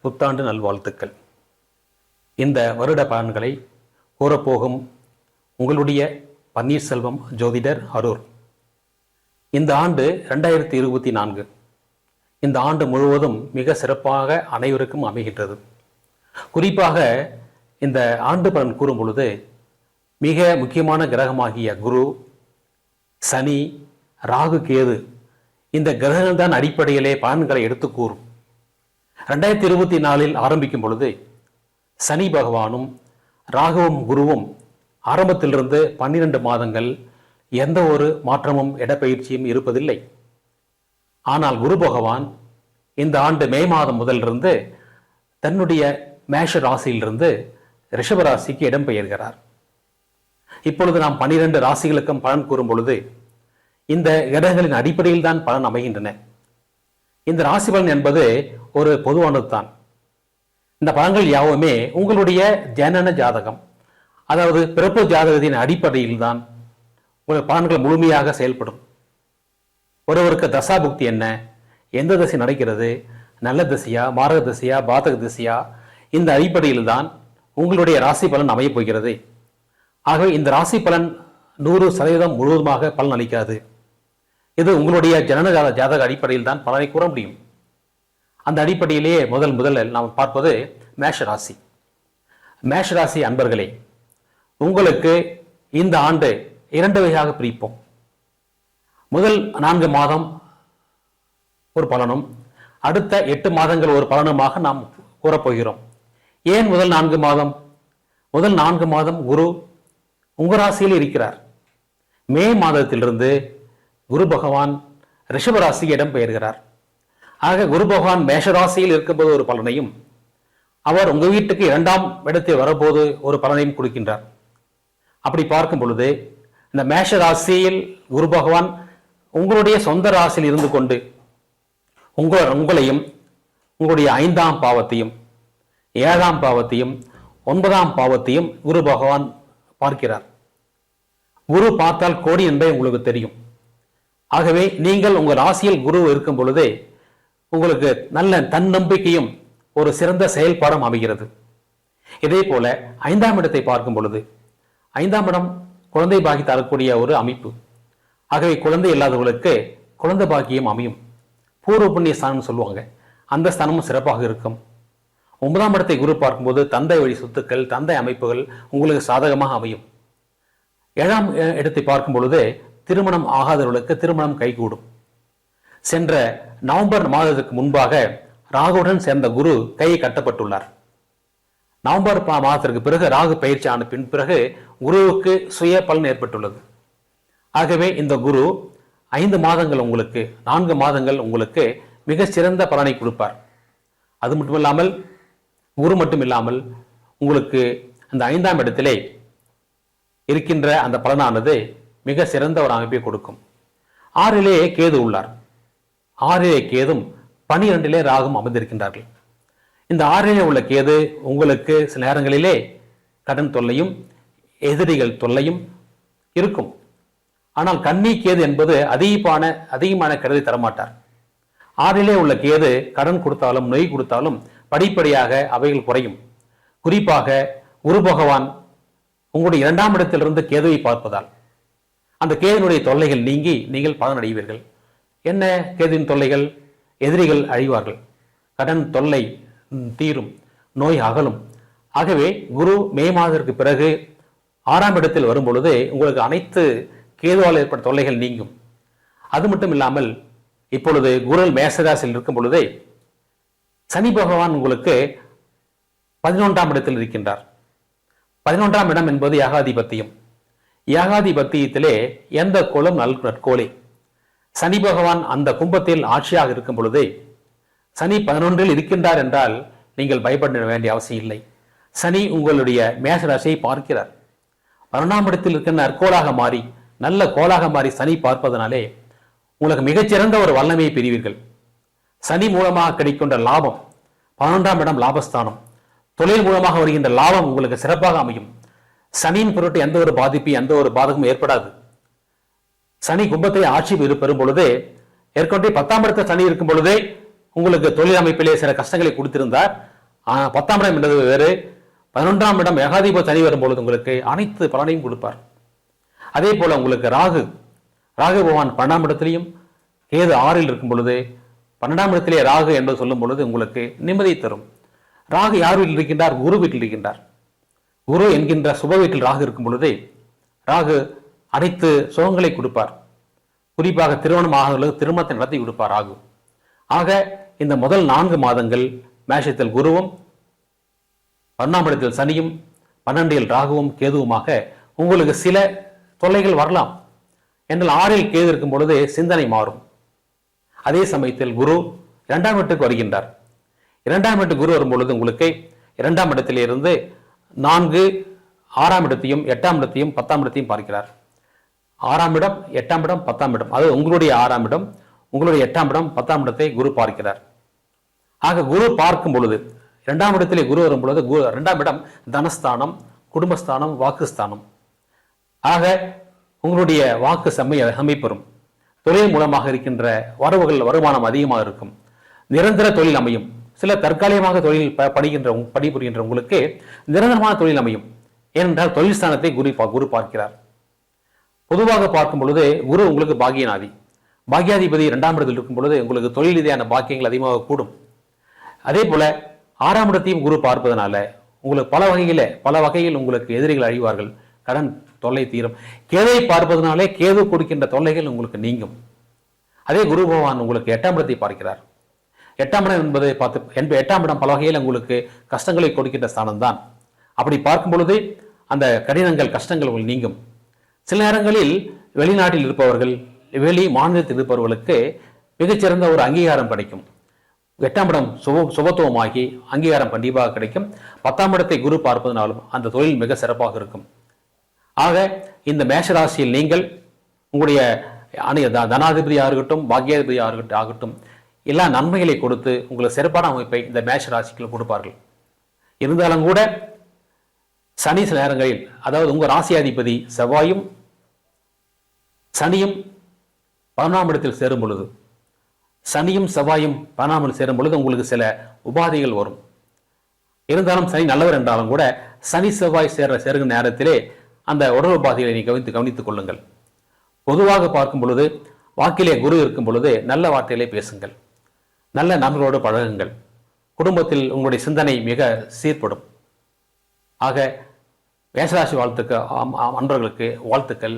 புத்தாண்டு நல்வாழ்த்துக்கள். இந்த வருட பலன்களை கூறப்போகும் உங்களுடைய பன்னீர்செல்வம் ஜோதிடர் அரூர். இந்த ஆண்டு 2024. இந்த ஆண்டு முழுவதும் மிக சிறப்பாக அனைவருக்கும் அமைகின்றது. குறிப்பாக இந்த ஆண்டு பலன் கூறும் பொழுது மிக முக்கியமான கிரகமாகிய குரு, சனி, ராகு, கேது இந்த கிரகங்கள் தான் அடிப்படையிலே பலன்களை எடுத்து கூறும். 2024 ஆரம்பிக்கும் பொழுது சனி பகவானும் ராகுவும் குருவும் ஆரம்பத்திலிருந்து 12 மாதங்கள் எந்த ஒரு மாற்றமும் இடப்பெயர்ச்சியும் இருப்பதில்லை. ஆனால் குரு பகவான் இந்த ஆண்டு மே மாதம் முதலிருந்து தன்னுடைய மேஷ ராசியிலிருந்து ரிஷப ராசிக்கு இடம்பெயர்கிறார். இப்பொழுது நாம் 12 ராசிகளுக்கும் பலன் கூறும் பொழுது இந்த கிரகங்களின் அடிப்படையில் தான் பலன் அமைகின்றன. இந்த ராசி பலன் என்பது ஒரு பொதுவானது தான். இந்த பலன்கள் யாவுமே உங்களுடைய ஜனன ஜாதகம், அதாவது பிறப்பு ஜாதகத்தின் அடிப்படையில் தான் உங்கள் பலன்கள் முழுமையாக செயல்படும். ஒருவருக்கு தசாபுக்தி என்ன, எந்த திசை நடக்கிறது, நல்ல திசையா, மாரக திசையா, பாதக திசையா, இந்த அடிப்படையில் தான் உங்களுடைய ராசி பலன் அமையப் போகிறது. ஆகவே இந்த ராசி பலன் 100% முழுவதுமாக பலன் அளிக்காது. இது உங்களுடைய ஜனன ஜாதக அடிப்படையில் தான் பலனை கூற முடியும். அந்த அடிப்படையிலேயே முதல்ல நாம் பார்ப்பது மேஷ ராசி. மேஷ ராசி அன்பர்களே, உங்களுக்கு இந்த ஆண்டு 2 வகையாக பிரிப்போம். முதல் 4 மாதம் ஒரு பலனும் அடுத்த 8 மாதங்கள் ஒரு பலனுமாக நாம் கூறப்போகிறோம். ஏன் முதல் 4 மாதம்? முதல் 4 மாதம் குரு உங்க ராசியில் இருக்கிறார். மே மாதத்திலிருந்து குரு பகவான் ரிஷப ராசிக்கு இடம் பெயர்கிறார். ஆக குரு பகவான் மேஷ ராசியில் இருக்கும்போது ஒரு பலனையும், அவர் உங்க வீட்டுக்கு 2ஆம் இடத்தில் வரபோது ஒரு பலனையும் கொடுக்கின்றார். அப்படி பார்க்கும் பொழுது இந்த மேஷ ராசியில் குரு பகவான் உங்களுடைய சொந்த ராசியில் இருந்து கொண்டு உங்களையும் உங்களுடைய 5ஆம் பாவத்தையும் 7ஆம் பாவத்தையும் 9ஆம் பாவத்தையும் குரு பகவான் பார்க்கிறார். குரு பார்த்தால் கோடி என்பதை உங்களுக்கு தெரியும். ஆகவே நீங்கள் உங்கள் ராசியில் குரு இருக்கும் பொழுதே உங்களுக்கு நல்ல தன்னம்பிக்கையும் ஒரு சிறந்த செயல்பாடும் அமைகிறது. இதே போல 5ஆம் இடத்தை பார்க்கும் பொழுது 5ஆம் இடம் குழந்தை பாக்கி தரக்கூடிய ஒரு அமைப்பு. ஆகவே குழந்தை இல்லாதவர்களுக்கு குழந்தை பாக்கியம் அமையும். பூர்வ புண்ணிய ஸ்தானம் சொல்லுவாங்க, அந்த ஸ்தானமும் சிறப்பாக இருக்கும். 9ஆம் இடத்தை குரு பார்க்கும்போது தந்தை வழி சொத்துக்கள், தந்தை அமைப்புகள் உங்களுக்கு சாதகமாக அமையும். 7ஆம் இடத்தை பார்க்கும் பொழுது திருமணம் ஆகாதவர்களுக்கு திருமணம் கைகூடும். சென்ற நவம்பர் மாதத்துக்கு முன்பாக ராகுவுடன் சேர்ந்த குரு கையை கட்டப்பட்டுள்ளார். நவம்பர் மாதத்திற்கு பிறகு ராகு பயிற்சி ஆன பிறகு குருவுக்கு சுய பலன் ஏற்பட்டுள்ளது. ஆகவே இந்த குரு 5 மாதங்கள் உங்களுக்கு 4 மாதங்கள் உங்களுக்கு மிக சிறந்த பலனை கொடுப்பார். அது மட்டுமில்லாமல் குரு மட்டும் இல்லாமல் உங்களுக்கு அந்த 5ஆம் இடத்திலே இருக்கின்ற அந்த பலனானது மிக சிறந்த ஒரு அமைப்பை கொடுக்கும். 6லே கேது உள்ளார். 6லே கேதும் 12லே ராகும் அமர்ந்திருக்கின்றார்கள். இந்த 6லே உள்ள கேது உங்களுக்கு சில நேரங்களிலே கடன் தொல்லையும் எதிரிகள் தொல்லையும் இருக்கும். ஆனால் கன்னி கேது என்பது அதிகமான கருதை தரமாட்டார். 6லே உள்ள கேது கடன் கொடுத்தாலும் நோய் கொடுத்தாலும் படிப்படியாக அவைகள் குறையும். குறிப்பாக குரு பகவான் உங்களுடைய 2ஆம் இடத்திலிருந்து கேதுவை பார்ப்பதால் அந்த கேதுனுடைய தொல்லைகள் நீங்கி நீங்கள் பலனடைவீர்கள். என்ன கேதுவின் தொல்லைகள்? எதிரிகள் அழிவார்கள், கடன் தொல்லை தீரும், நோய் அகலும். ஆகவே குரு மே மாதத்திற்கு பிறகு 6ஆம் இடத்தில் வரும் பொழுது உங்களுக்கு அனைத்து கேதுவால் ஏற்பட்ட தொல்லைகள் நீங்கும். அது மட்டும் இல்லாமல் இப்பொழுது குரு மேசராசியில் இருக்கும் பொழுதே சனி பகவான் உங்களுக்கு 11ஆம் இடத்தில் இருக்கின்றார். 11ஆம் இடம் என்பது யாகாதிபத்தியம். யாகாதிபத்தியத்திலே எந்த கோளும் நற்கோளே. சனி பகவான் அந்த கும்பத்தில் ஆட்சியாக இருக்கும் பொழுதே சனி 11இல் இருக்கின்றார் என்றால் நீங்கள் பயப்பட வேண்டிய அவசியம் இல்லை. சனி உங்களுடைய மேஷ ராசியை பார்க்கிறார். 11ஆம் இடத்தில் இருக்கின்ற நற்கோளாக மாறி நல்ல கோளாக மாறி சனி பார்ப்பதனாலே உங்களுக்கு மிகச்சிறந்த ஒரு வல்லமையை பெறுவீர்கள். சனி மூலமாக கிடைக்கின்ற லாபம், 11ஆம் இடம் லாபஸ்தானம், தொழில் மூலமாக வருகின்ற லாபம் உங்களுக்கு சிறப்பாக அமையும். சனியின் பொருட்டு எந்த ஒரு பாதிப்பு, எந்த ஒரு பாதகமும் ஏற்படாது. சனி கும்பத்தை ஆட்சி பெறும் பொழுது ஏற்கனவே 10ஆம் இடத்துல சனி இருக்கும் பொழுதே உங்களுக்கு தொழில் அமைப்பிலே சில கஷ்டங்களை கொடுத்திருந்தார். 10ஆம் இடம் என்பது வேறு. 11ஆம் இடம் ஏகாதிபதி சனி வரும்பொழுது உங்களுக்கு அனைத்து பலனையும் கொடுப்பார். அதே போல உங்களுக்கு ராகு பகவான் 12ஆம் இடத்திலையும் கேது 6ல் இருக்கும் பொழுது 12ஆம் இடத்திலே ராகு என்று சொல்லும் பொழுது உங்களுக்கு நிம்மதி தரும். ராகு யார் வீட்டில் இருக்கின்றார்? குரு வீட்டில் இருக்கின்றார். குரு என்கின்ற சுப வீட்டில் ராகு இருக்கும் பொழுதே ராகு அனைத்து சுகங்களை கொடுப்பார். குறிப்பாக திருமணம் ஆகுவர்களுக்கு திருமணத்தை நடத்தி கொடுப்பார் ராகு. ஆக இந்த முதல் 4 மாதங்கள் மேஷத்தில் குருவும் 12ஆம் இடத்தில் சனியும் 12இல் ராகுவும் கேதுவுமாக உங்களுக்கு சில தொல்லைகள் வரலாம். என்றால் 6ல் கேது இருக்கும் பொழுது சிந்தனை மாறும். அதே சமயத்தில் குரு 2ஆம் இடத்துக்கு வருகின்றார். 2ஆம் இடத்துக்கு குரு வரும்பொழுது உங்களுக்கு 2ஆம் இடத்திலிருந்து 4, 6ஆம் இடத்தையும் 8ஆம் இடத்தையும் 10ஆம் இடத்தையும் பார்க்கிறார். 6ஆம் இடம், 8ஆம் இடம், 10ஆம் இடம், அது உங்களுடைய 6ஆம் இடம், உங்களுடைய 8ஆம் இடம், 10ஆம் இடத்தை குரு பார்க்கிறார். ஆக குரு பார்க்கும் பொழுது 2ஆம் இடத்திலே குரு வரும் பொழுது 2ஆம் இடம் தனஸ்தானம், குடும்பஸ்தானம், வாக்குஸ்தானம். ஆக உங்களுடைய வாக்கு சமைப்பெறும். தொழில் மூலமாக இருக்கின்ற வருமானம் அதிகமாக இருக்கும். நிரந்தர தொழில் அமையும். சில தற்காலிகமாக தொழில் பணிபுரிகின்ற உங்களுக்கு நிரந்தரமான தொழில் அமையும். ஏனென்றால் தொழில் ஸ்தானத்தை குரு பார்க்கிறார். பொதுவாக பார்க்கும் பொழுது குரு உங்களுக்கு பாக்கியநாதி. பாக்கியாதிபதி 2ஆம் இடத்தில் இருக்கும் பொழுது உங்களுக்கு தொழில் ரீதியான பாக்கியங்கள் அதிகமாக கூடும். அதே போல 6ஆம் இடத்தையும் குரு பார்ப்பதனால உங்களுக்கு பல வகையில் உங்களுக்கு எதிரிகள் அழிவார்கள், கடன் தொல்லை தீரும். கேதை பார்ப்பதனாலே கேது கொடுக்கின்ற தொல்லைகள் உங்களுக்கு நீங்கும். அதே குரு பகவான் உங்களுக்கு 8ஆம் இடத்தை பார்க்கிறார். 8ஆம் இடம் என்பதை 8ஆம் இடம் பல வகையில் உங்களுக்கு கஷ்டங்களை கொடுக்கின்ற ஸ்தானம் தான். அப்படி பார்க்கும் பொழுது அந்த கடினங்கள் கஷ்டங்கள் உங்களுக்கு நீங்கும். சில நேரங்களில் வெளிநாட்டில் இருப்பவர்கள், வெளி மாநிலத்தில் இருப்பவர்களுக்கு மிகச்சிறந்த ஒரு அங்கீகாரம் கிடைக்கும். 8ஆம் இடம் சுபத்துவமாகி அங்கீகாரம் கண்டிப்பாக கிடைக்கும். 10ஆம் இடத்தை குரு பார்ப்பதனாலும் அந்த தொழில் மிக சிறப்பாக இருக்கும். ஆக இந்த மேஷராசியில் நீங்கள் உங்களுடைய தனாதிபதியாக இருக்கட்டும், பாக்கியாதிபதியாக ஆகட்டும், எல்லா நன்மைகளை கொடுத்து உங்களுக்கு சிறப்பான அமைப்பை இந்த மேஷராசிகள் கொடுப்பார்கள். இருந்தாலும் கூட சனி சில நேரங்களில், அதாவது உங்க ராசியாதிபதி செவ்வாயும் சனியும் 11ஆம் இடத்தில் சேரும் பொழுது, சனியும் செவ்வாயும் 12ஆம் இடத்தில் சேரும் பொழுது உங்களுக்கு சில உபாதைகள் வரும். இருந்தாலும் சனி நல்லவர் என்றாலும் கூட சனி செவ்வாய் சேருகிற நேரத்திலே அந்த உடல் உபாதைகளை நீ கவனித்துக் கொள்ளுங்கள். பொதுவாக பார்க்கும் பொழுது வாக்கிலே குரு இருக்கும் பொழுது நல்ல வார்த்தைகளை பேசுங்கள், நல்ல நண்பர்களோடு பழகுங்கள். குடும்பத்தில் உங்களுடைய சிந்தனை மிக சீர்படும். ஆக மேஷராசி அன்பர்களுக்கு வாழ்த்துக்கள்.